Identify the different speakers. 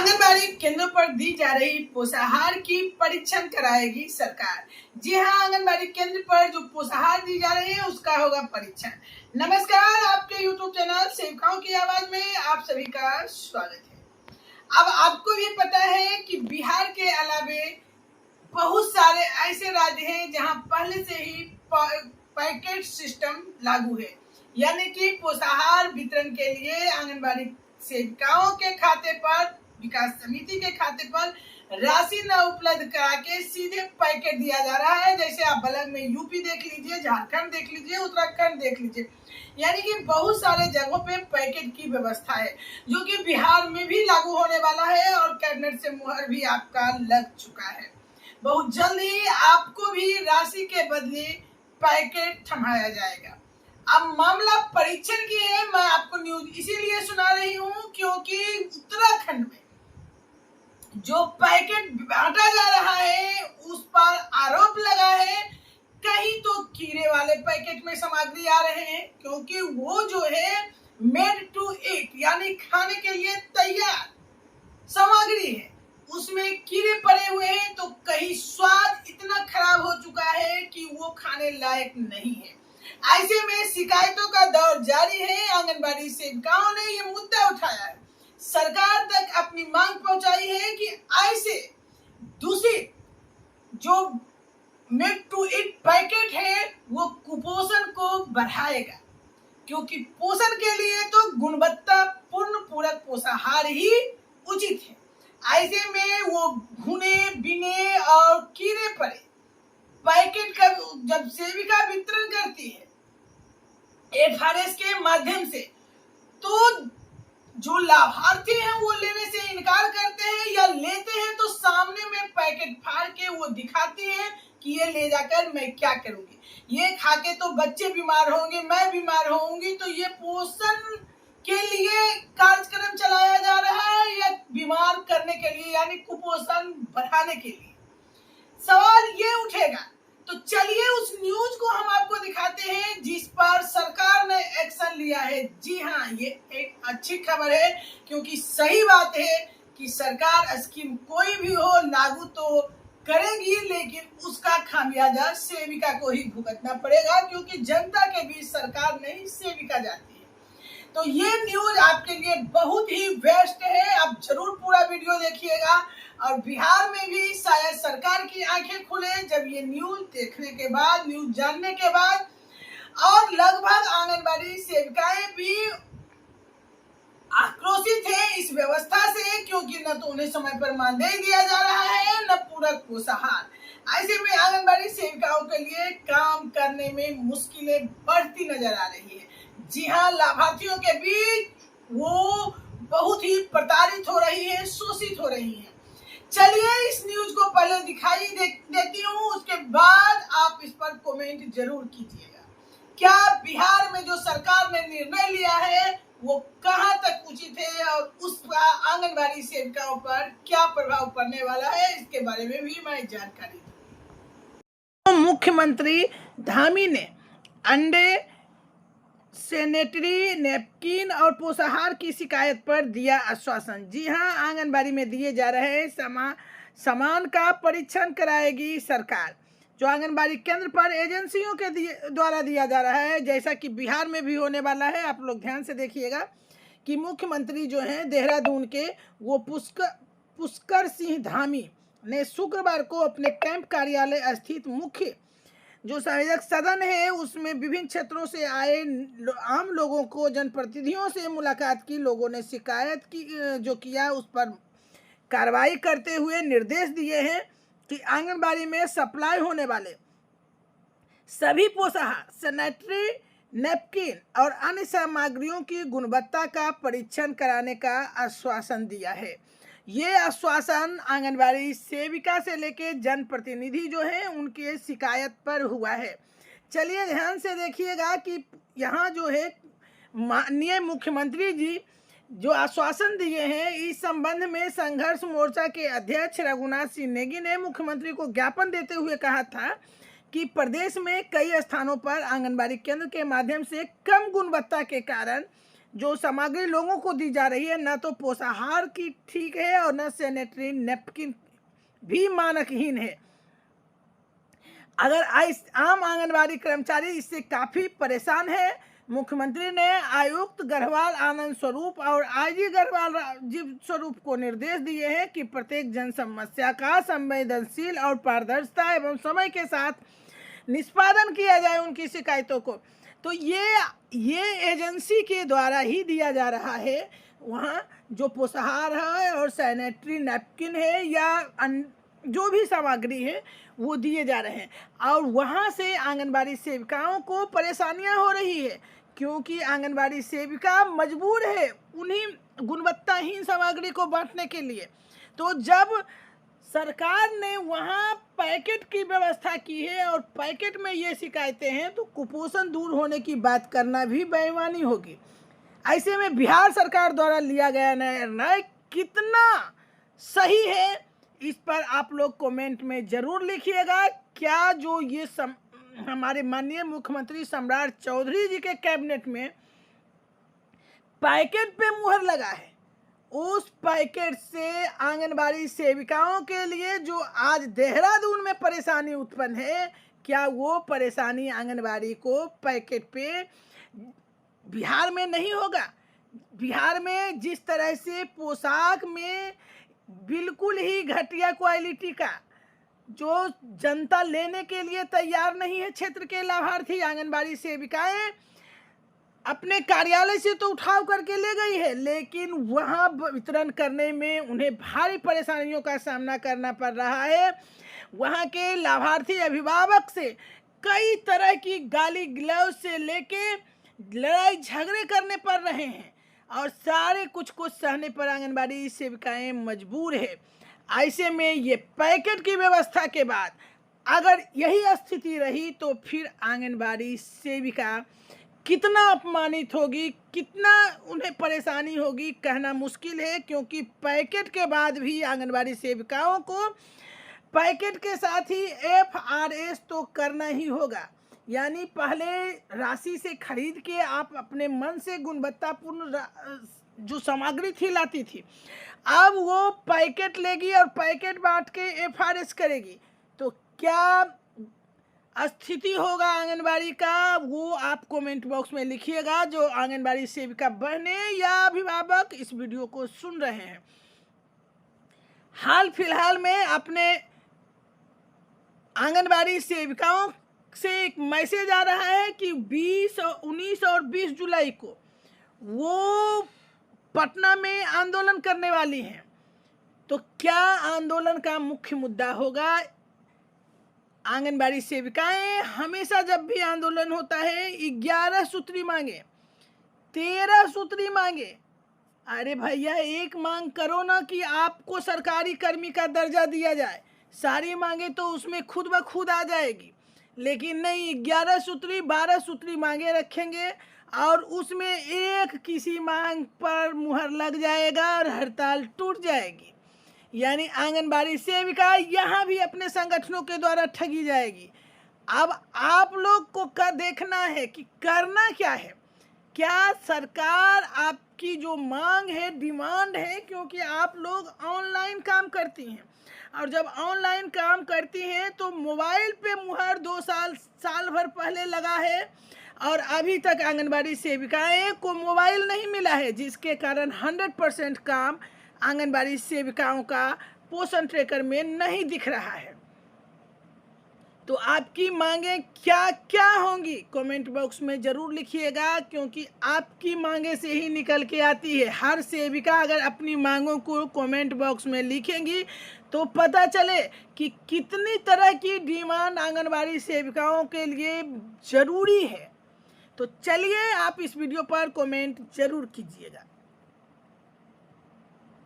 Speaker 1: आंगनबाड़ी केंद्रों पर दी जा रही पोषाहार की परीक्षण कराएगी सरकार। जी हां, आंगनबाड़ी केंद्र पर जो पोषाहार दी जा रही है उसका होगा परीक्षण। नमस्कार, आपके यूट्यूब चैनल सेविकाओं की आवाज में आप सभी का स्वागत है। अब आपको भी पता है कि बिहार के अलावे बहुत सारे ऐसे राज्य हैं जहां पहले से ही पैकेट सिस्टम लागू है, यानी कि पोषाहार वितरण के लिए आंगनबाड़ी सेविकाओं के खाते पर, विकास समिति के खाते पर राशि न उपलब्ध करा के सीधे पैकेट दिया जा रहा है। जैसे आप बगल में यूपी देख लीजिए, झारखंड देख लीजिए, उत्तराखंड देख लीजिए, यानी कि बहुत सारे जगहों पे पैकेट की व्यवस्था है, जो कि बिहार में भी लागू होने वाला है और कैबिनेट से मुहर भी आपका लग चुका है। बहुत जल्द ही आपको भी राशि के बदले पैकेट थमाया जाएगा। अब मामला परीक्षण की है। मैं आपको न्यूज इसीलिए सुना रही हूँ क्योंकि उत्तराखंड में जो पैकेट बांटा जा रहा है उस पर आरोप लगा है कहीं तो कीड़े वाले पैकेट में सामग्री आ रहे हैं, क्योंकि वो जो है मेड टू ईट यानी खाने के लिए तैयार सामग्री है, उसमें कीड़े पड़े हुए हैं। तो कहीं स्वाद इतना खराब हो चुका है कि वो खाने लायक नहीं है। ऐसे में शिकायतों का दौर जारी है। आंगनबाड़ी सेविकाओं ने ये मुद्दा उठाया है, सरकार तक अपनी मांग पहुंचाई है कि ऐसे दूषित जो मेड टू ईट पैकेट है वो कुपोषण को बढ़ाएगा, क्योंकि पोषण के लिए तो गुणवत्तापूर्ण पूरक पोषाहार ही उचित है। ऐसे में वो भुने बिने और कीड़े पड़े पैकेट का जब सेविका वितरण करती है एफआरएस के माध्यम से, तो जो लाभार्थी हैं वो लेने से इनकार करते हैं या लेते हैं तो सामने में पैकेट फाड़ के वो दिखाती हैं कि ये ले जाकर मैं क्या करूंगी, ये खा के तो बच्चे बीमार होंगे, मैं बीमार होंगी। तो ये पोषण के लिए कार्यक्रम चलाया जा रहा है या बीमार करने के लिए, यानी कुपोषण बढ़ाने के लिए? सवाल ये उठेगा। तो चलिए उस न्यूज को हम आपको दिखाते हैं जिस पर सरकार ने एक्शन लिया है। जी हाँ, ये एक अच्छी खबर है, क्योंकि सही बात है कि सरकार स्कीम कोई भी हो लागू तो करेगी, लेकिन उसका खामियाजा सेविका को ही भुगतना पड़ेगा, क्योंकि जनता के बीच सरकार नहीं सेविका जाती है। तो ये न्यूज आपके लिए बहुत ही बेस्ट है, आप जरूर पूरा वीडियो देखिएगा। और बिहार में भी शायद सरकार की आंखें खुले जब ये न्यूज देखने के बाद, न्यूज जानने के बाद। और लगभग आंगनबाड़ी सेविकाएं भी आक्रोशित है इस व्यवस्था से, क्योंकि न तो उन्हें समय पर मानदेय दिया जा रहा है न पूरक पोषाहार। ऐसे में आंगनबाड़ी सेविकाओं के लिए काम करने में मुश्किलें बढ़ती नजर आ रही है। जी हाँ, लाभार्थियों के बीच वो बहुत ही प्रताड़ित हो रही है, शोषित हो रही है। चलिए इस न्यूज को पहले दिखाई देती हूँ, उसके बाद आप इस पर कमेंट जरूर कीजिएगा। क्या बिहार में जो सरकार ने निर्णय लिया है वो कहाँ तक उचित है और उसका आंगनबाड़ी सेविकाओं पर क्या प्रभाव पड़ने वाला है, इसके बारे में भी मैं जानकारी दूंगी। मुख्यमंत्री धामी ने अंडे, सैनिटरी नैपकिन और पोषाहार की शिकायत पर दिया आश्वासन। जी हां, आंगनबाड़ी में दिए जा रहे सामान का परीक्षण कराएगी सरकार। जो आंगनबाड़ी केंद्र पर एजेंसियों के द्वारा दिया जा रहा है, जैसा कि बिहार में भी होने वाला है। आप लोग ध्यान से देखिएगा कि मुख्यमंत्री जो हैं देहरादून के, वो पुष्कर सिंह धामी ने शुक्रवार को अपने कैंप कार्यालय स्थित मुख्य जो संवेदक सदन है उसमें विभिन्न क्षेत्रों से आए आम लोगों को, जनप्रतिनिधियों से मुलाकात की। लोगों ने शिकायत की जो किया उस पर कार्रवाई करते हुए निर्देश दिए हैं कि आंगनबाड़ी में सप्लाई होने वाले सभी पोषाहार, सैनिटरी नैपकिन और अन्य सामग्रियों की गुणवत्ता का परीक्षण कराने का आश्वासन दिया है। ये आश्वासन आंगनबाड़ी सेविका से लेके जनप्रतिनिधि जो है उनके शिकायत पर हुआ है। चलिए ध्यान से देखिएगा कि यहाँ जो है माननीय मुख्यमंत्री जी जो आश्वासन दिए हैं, इस संबंध में संघर्ष मोर्चा के अध्यक्ष रघुनाथ सिंह नेगी ने मुख्यमंत्री को ज्ञापन देते हुए कहा था कि प्रदेश में कई स्थानों पर आंगनबाड़ी केंद्र के माध्यम से कम गुणवत्ता के कारण जो सामग्री लोगों को दी जा रही है न तो पोषाहार की ठीक है और न सैनिटरी नैपकिन भी मानकहीन है। अगर आम आंगनबाड़ी कर्मचारी इससे काफी परेशान है। मुख्यमंत्री ने आयुक्त गढ़वाल आनंद स्वरूप और आईजी गढ़वाल राजीव स्वरूप को निर्देश दिए हैं कि प्रत्येक जन समस्या का संवेदनशील और पारदर्शिता एवं समय के साथ निष्पादन किया जाए उनकी शिकायतों को। तो ये एजेंसी के द्वारा ही दिया जा रहा है। वहाँ जो पोषाहार है और सैनिटरी नैपकिन है या जो भी सामग्री है वो दिए जा रहे हैं और वहाँ से आंगनबाड़ी सेविकाओं को परेशानियां हो रही है, क्योंकि आंगनबाड़ी सेविका मजबूर है उन्हीं गुणवत्ताहीन सामग्री को बांटने के लिए। तो जब सरकार ने वहाँ पैकेट की व्यवस्था की है और पैकेट में ये शिकायतें हैं तो कुपोषण दूर होने की बात करना भी बेईमानी होगी। ऐसे में बिहार सरकार द्वारा लिया गया निर्णय कितना सही है, इस पर आप लोग कमेंट में जरूर लिखिएगा। क्या जो ये हमारे माननीय मुख्यमंत्री सम्राट चौधरी जी के कैबिनेट में पैकेट पे मुहर लगा है, उस पैकेट से आंगनबाड़ी सेविकाओं के लिए जो आज देहरादून में परेशानी उत्पन्न है, क्या वो परेशानी आंगनबाड़ी को पैकेट पे बिहार में नहीं होगा? बिहार में जिस तरह से पोशाक में बिल्कुल ही घटिया क्वालिटी का जो जनता लेने के लिए तैयार नहीं है, क्षेत्र के लाभार्थी आंगनबाड़ी सेविकाएं अपने कार्यालय से तो उठाव करके ले गई है, लेकिन वहां वितरण करने में उन्हें भारी परेशानियों का सामना करना पड़ रहा है। वहां के लाभार्थी अभिभावक से कई तरह की गाली गलौज से लेके लड़ाई झगड़े करने पड़ रहे हैं और सारे कुछ सहने पर आंगनबाड़ी सेविकाएं मजबूर है। ऐसे में ये पैकेट की व्यवस्था के बाद अगर यही स्थिति रही तो फिर आंगनबाड़ी सेविका कितना अपमानित होगी, कितना उन्हें परेशानी होगी, कहना मुश्किल है। क्योंकि पैकेट के बाद भी आंगनबाड़ी सेविकाओं को पैकेट के साथ ही FRS तो करना ही होगा। यानी पहले राशि से खरीद के आप अपने मन से गुणवत्तापूर्ण जो सामग्री थी लाती थी, अब वो पैकेट लेगी और पैकेट बांट के FRS करेगी। तो क्या स्थिति होगा आंगनबाड़ी का, वो आप कमेंट बॉक्स में लिखिएगा। जो आंगनबाड़ी सेविका बहने या अभिभावक इस वीडियो को सुन रहे हैं, हाल फिलहाल में अपने आंगनबाड़ी सेविकाओं से एक मैसेज आ रहा है कि 20, 19 और 20 जुलाई को वो पटना में आंदोलन करने वाली हैं। तो क्या आंदोलन का मुख्य मुद्दा होगा? आंगनबाड़ी सेविकाएं हमेशा जब भी आंदोलन होता है 11 सूत्री मांगे, 13 सूत्री मांगे। अरे भैया एक मांग करो ना कि आपको सरकारी कर्मी का दर्जा दिया जाए, सारी मांगे तो उसमें खुद ब खुद आ जाएगी। लेकिन नहीं, 11 सूत्री 12 सूत्री मांगे रखेंगे और उसमें एक किसी मांग पर मुहर लग जाएगा और हड़ताल टूट जाएगी। यानी आंगनबाड़ी सेविका यहाँ भी अपने संगठनों के द्वारा ठगी जाएगी। अब आप लोग को देखना है कि करना क्या है। क्या सरकार आपकी जो मांग है, डिमांड है, क्योंकि आप लोग ऑनलाइन काम करती हैं और जब ऑनलाइन काम करती हैं तो मोबाइल पे मुहर 2 साल भर पहले लगा है और अभी तक आंगनबाड़ी सेविकाएं को मोबाइल नहीं मिला है, जिसके कारण 100% काम आंगनबाड़ी सेविकाओं का पोषण ट्रैकर में नहीं दिख रहा है। तो आपकी मांगें क्या क्या होंगी कमेंट बॉक्स में जरूर लिखिएगा, क्योंकि आपकी मांगे से ही निकल के आती है। हर सेविका अगर अपनी मांगों को कमेंट बॉक्स में लिखेंगी तो पता चले कि कितनी तरह की डिमांड आंगनबाड़ी सेविकाओं के लिए जरूरी है। तो चलिए आप इस वीडियो पर कमेंट जरूर कीजिएगा।